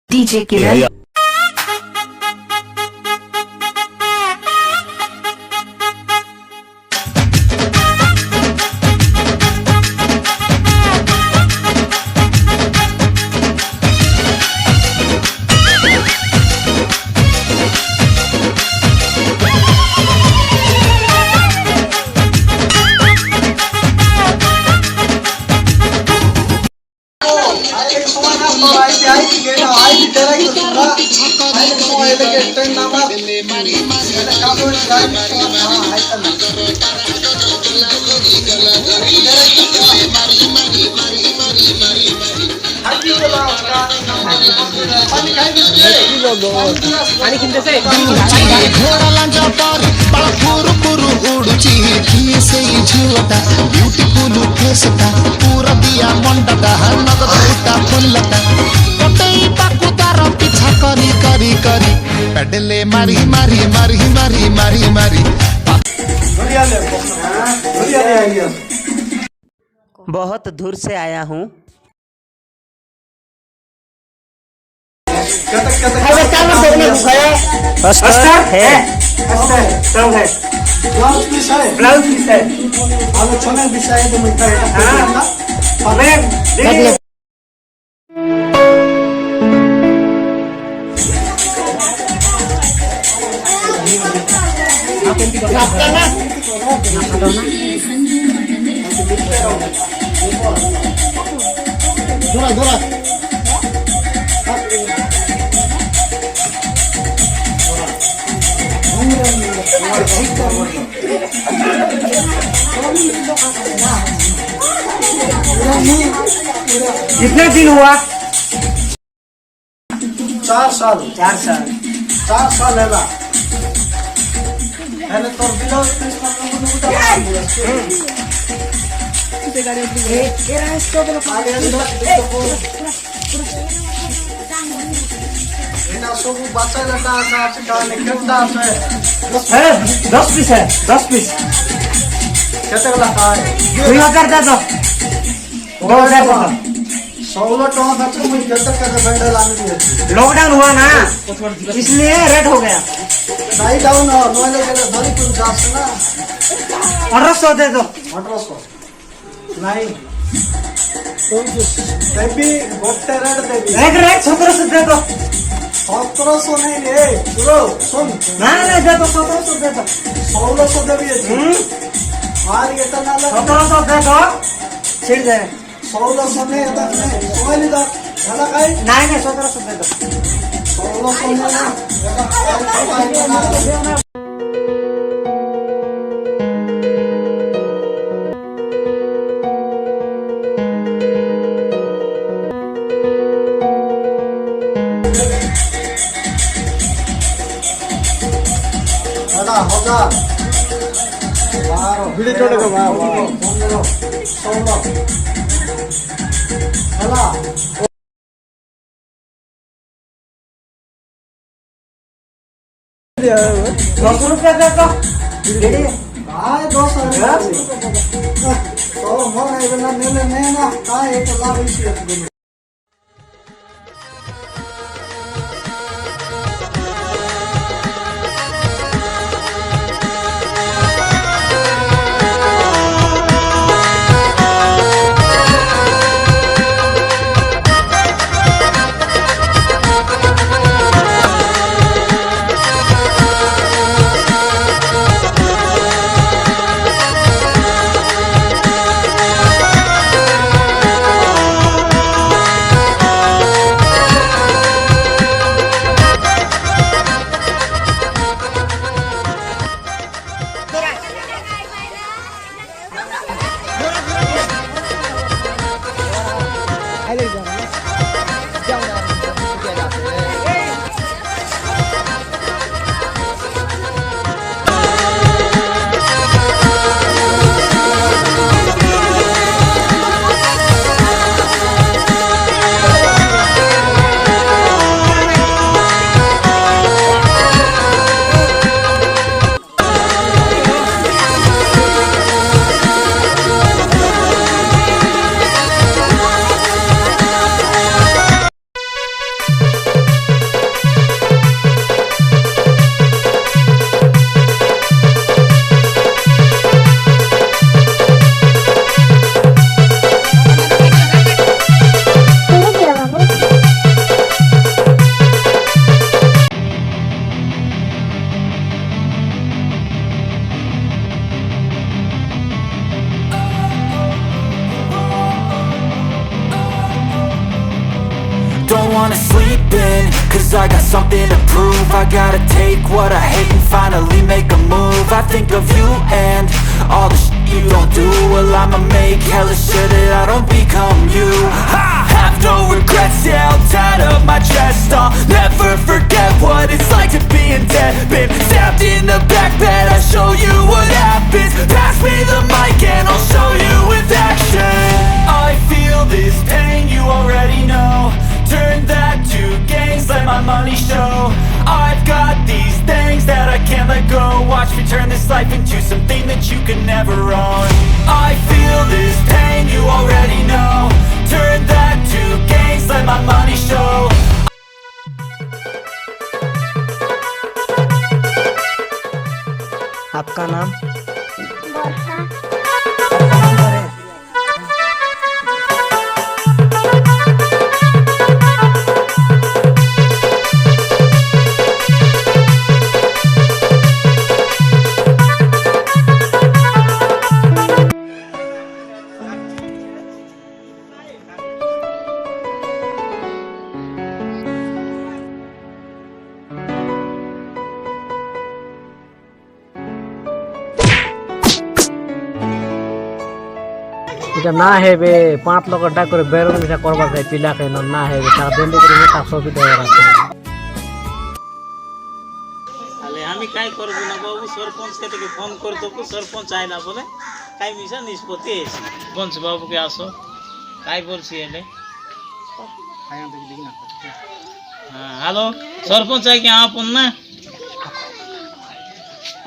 DJ Kiran. घोड़ालांचा पर बड़ा पुरु पुरु उड़ुची से झुवटा ब्यूटीफुल फेसटा पूरा दिया मंडटा नगद उठा फुलटा कोटई पाकु तार पीछा करी करी करी पेडले मारी मारी मारी मारी मारी मारी बहुत दूर से आया हूँ। कितने दिन हुआ? 4 साल। 4 साल। 4 साल है तो ब्लाउज पीस सब बच्चा लगा है 10 पीस है 10 पीस केते गला का 2000 दे दो 2000 16 टका बच्चा मुझे केते केते बंडल आने दिए लॉकडाउन हुआ ना इसलिए रेट हो गया नहीं डाउन हो नोले के धरी तुम जास ना 1800 दे दो 1800 नहीं देवी गोटे रेट देवी एक रेट 1700 दे दो 1700 नहीं रे सुनो सुन ना दे दो 1700 दे दो 1600 देवी और ये तो ना 1700 दे दो छिड़ जाए 1600 नहीं आता नहीं सोई दा वाला काई नहीं 1700 दे दो 1600 नहीं ना होगा 12 वीडियो छोड़ेगा 15 16 हला 200 रुपया दे दो काय 200 तो मोर है ना ने ना काय 1 लाख इसी deep in, cause I got something to prove. I gotta take what I hate and finally make a move. I think of you and all the shit you don't do. Well, I'ma make hella sure that I don't become you. I have no regrets, yeah, I'll tie up my chest. I'll never forget what it's like to be in debt. Been stabbed in the back bed, I'll show you what happens. Pass me the mic and I'll show you with action. I feel this pain, you already know. Turn that to gains, let my money show. I've got these things that I can't let go. Watch me turn this life into something that you can never own. I feel this pain, you already know. Turn that to gains, let my money show. आपका नाम? এটা না হেবে 5 লক্ষ টাকা করে বেরোন মিটা করবার চাই পিলা কেন না হেবে টাকা দেন করে টাকা সবই দেওয়ার আছে। তাহলে আমি কাই করব না বাবু, সরপঞ্চকে থেকে ফোন করে দেবো, সরপঞ্চ আয় না বলে কাই মিশা নিষ্পত্তি এসে পঞ্চ বাবুকে আসো কাই বলছি এলে। হ্যাঁ হ্যালো সরপঞ্চ আই কি আপন না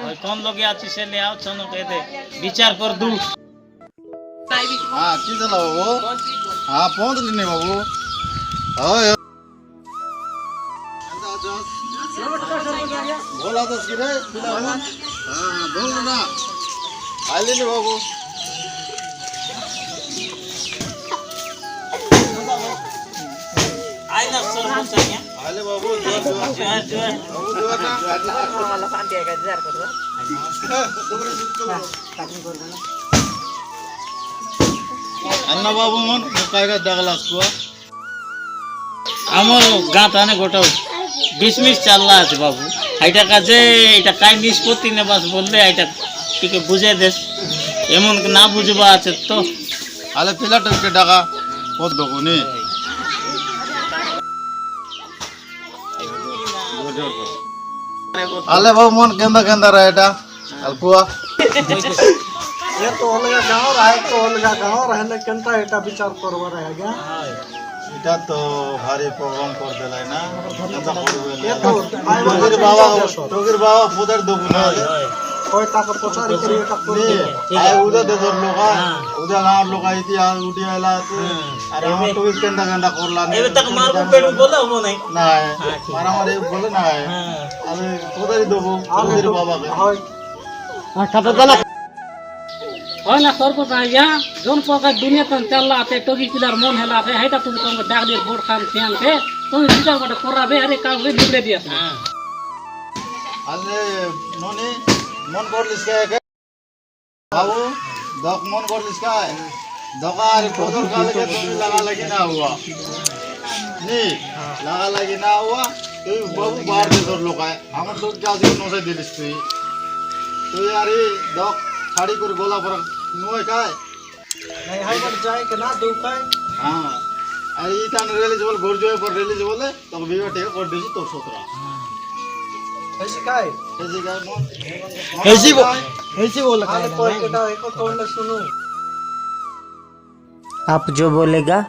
ওই কোন লোকে আছি সে ले आओ चलो कह दे विचार कर दू। हाँ की चला बाबू हाँ पहुंच लेने बाबू बोला तो कि रे हाँ बोल ना आई लेने बाबू आय ना सरपंच आय आले बाबू जो बाबू जो ना वाला शांति है का इंतजार कर रहा अन्ना बाबू मन काय का दागला को আমার গাঁতানে গোটাও ডিসমিস চাল্লা আছে বাবু। এইটা কাজে এটা কাই নিষ্পত্তি নেবাস বললে এটা টিকে বুঝে দেস, এমন না বুঝবা আছে তো। आले पिला टके डाका पोत दोगुनी आले बाबू मन केंदा केंदा रहेटा अलपुआ ये तो अलगा गांव रहे तो अलगा गांव रहने केंता एटा विचार करवा रहे गया এটা তো ভারী প্রোগ্রাম করে দেলাই না কেনতা করবে না তোগির বাবা পোদের দেব না কয় টাকা প্রচার করে এটা করে আই উদা দে ধর লোক উদা গাঁর লোক আইতি আর উঠি আইলা আর আমার তো কেনতা কেনতা করলা না এবে তক মারবো পেড়ু বলে হবো নাই না মারামারি বলে না আমি পোদেরই দেব তোগির বাবাকে হয় আর খাতা দালা হয় না সরপঞ্চ আইয়া जोन प्रकार दुनिया तन चलला ते टोगी पिलार मन हेला है हेटा तुम तुमको डाक दे बोर्ड खान ध्यान के तुम विचार बट कराबे अरे काम वे बिगड़े दिया আলে ননি মন করলিস কে বাবু দক মন করলিস কে দকার পদর কালে কে তুমি লাগা লাগি না হুয়া নি লাগা লাগি না হুয়া তুই বাবু বার দে তোর লোকায় আমার লোক কে আজকে নসে দিলিস তুই আরে দক ছাড়ি করে গোলা পর নয় কায় नहीं हाई पर जाए के ना दो काय हां अरे ई तान रिलीजेबल घर जोए पर रिलीजेबल तो विवा टे कर देसी तो सोतरा ऐसी काय मन ऐसी बोल काय कोई केटा एको तोड़ ले सुनो आप जो बोलेगा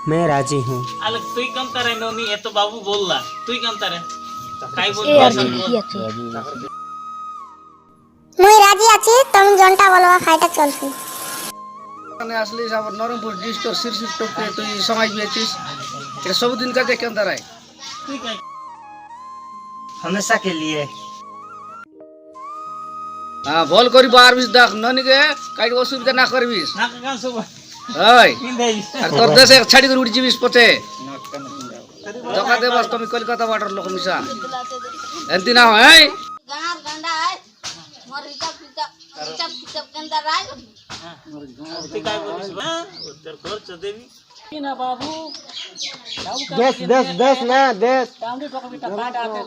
मैं राजी हूँ। আলে তুই কাম তারে ননি এত বাবু বললা তুই কাম তারে কাই বলবা মুই রাজি আছি তুমি জনটা বলবা খাইটা চলছি ने असली सब नरमपुर डिस्ट्रिक्ट सिरसिर टोके तो समाज बेचिस ये सब दिन का के अंदर है তুই কাই हमेशा के लिए हां बोल करी बार बिस डाक ननी के काई असुविधा ना करबिस না কাম সব हाय পিন্দাই আর তোর দেশে ছাড়ি করে উড়ি যাবিস পথে দকা দেবাস তুমি কলকাতা বাটার লোক মিশা এন্তি না হয় গানার গন্ডা আই মোর হিসাব হিসাব কেন্দা রাই তুই কাই বলিস বা উত্তর খরচ দেবি ना बाबू देश ना देश डाउडी टोका बिटा काट आते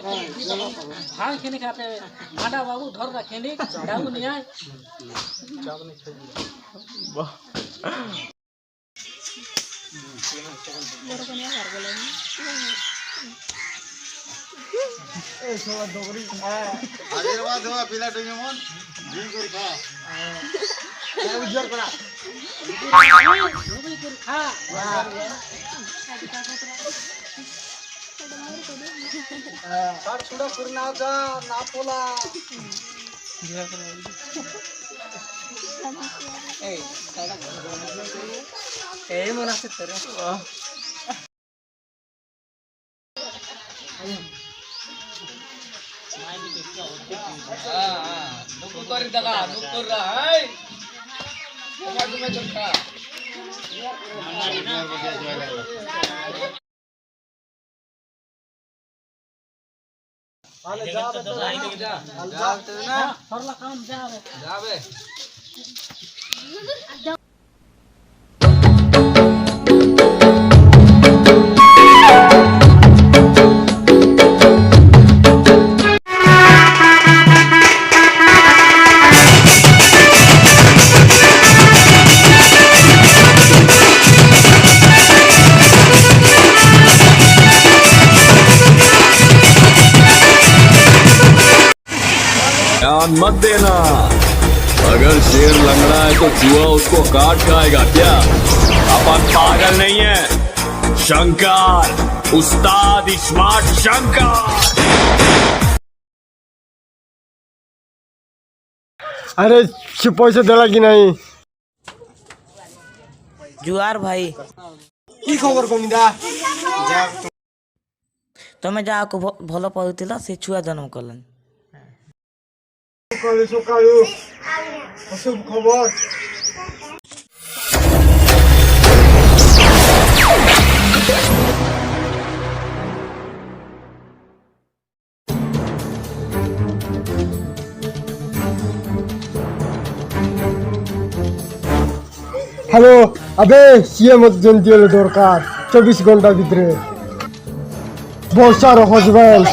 भांग खेने खाते आटा बाबू धर का खेने डाउ नहीं आए आशीर्वाद हुआ पिला टोगे मन दिन कर खा उजर करा खा छुड़ा करना जा ना पोला ए मनासे तेरे ध्यान मत देना, अगर शेर लंगड़ा है तो चूहा उसको काट खाएगा क्या? अपन पागल नहीं है। शंकर, उस्ताद स्मार्ट शंकर। अरे पैसे देला कि नहीं? जुआर भाई की खबर कमिदा तमे जाको भल पड़ुला से छुआ जन्म कलन सकाळू अशुभ खबर हेलो अबे सीएम जयंती दरकार 24 घंटा भितरे बर्षार husband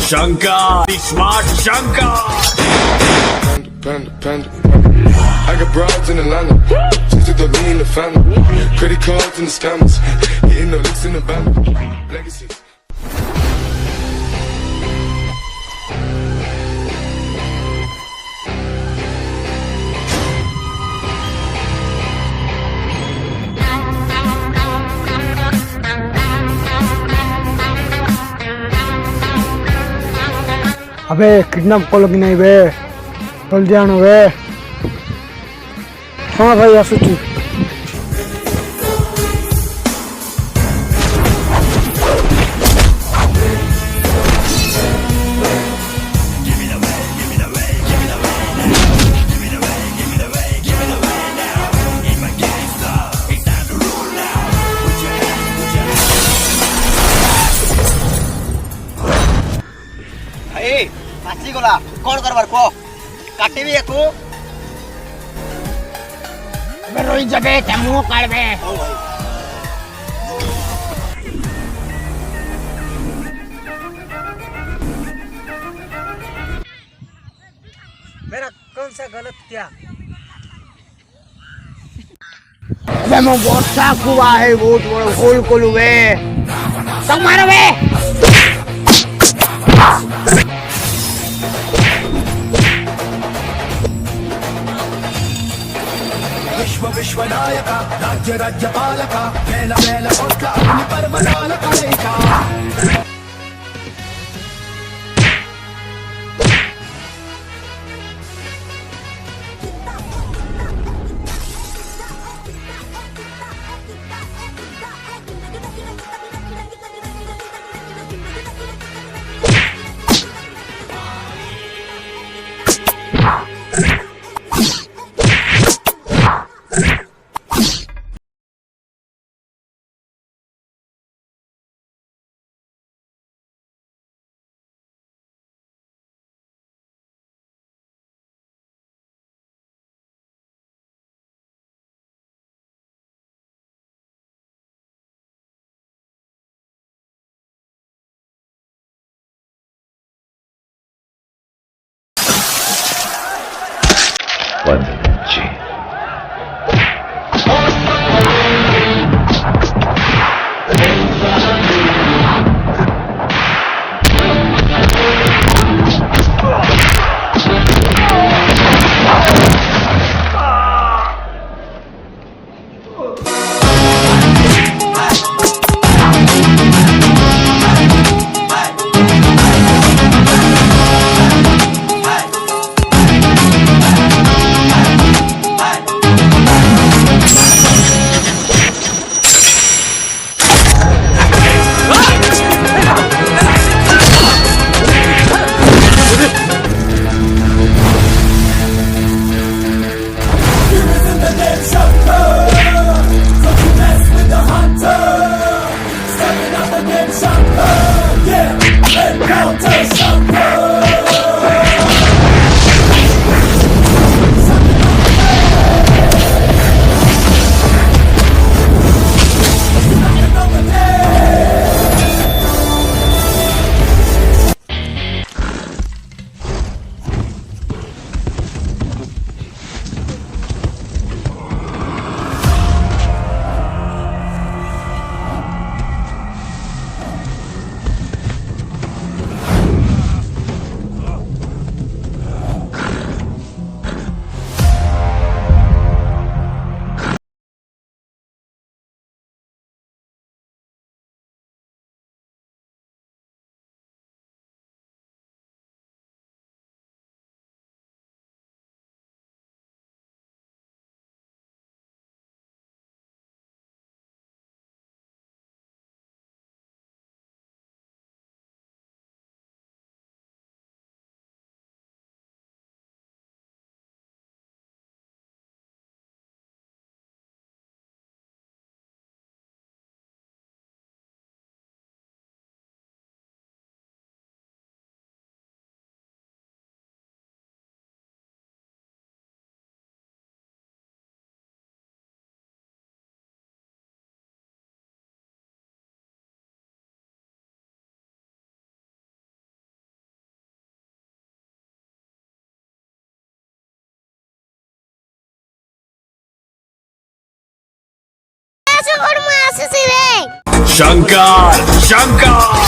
Shankar, smart Shankar. Panda. I got broads in Atlanta, just to lean in the family. Credit cards and the scammers, hitting the licks in the band. Legacies. अबे किडनैप कल कि नहीं बे जल्दी आनो बे हाँ भाई आसुची पाची गला कौन करबार को काटिबी एको बे रोई जबे तमु काढबे मेरा कौन सा गलत क्या अबे मो वर्षा कुआ है बहुत बड़ा होल कोलुवे तक मारो बे विश्वनायक राज्य राज्यपालक मेल अग्नि पर्वतालक আসো ওর মা আসছে রে शंकर शंकर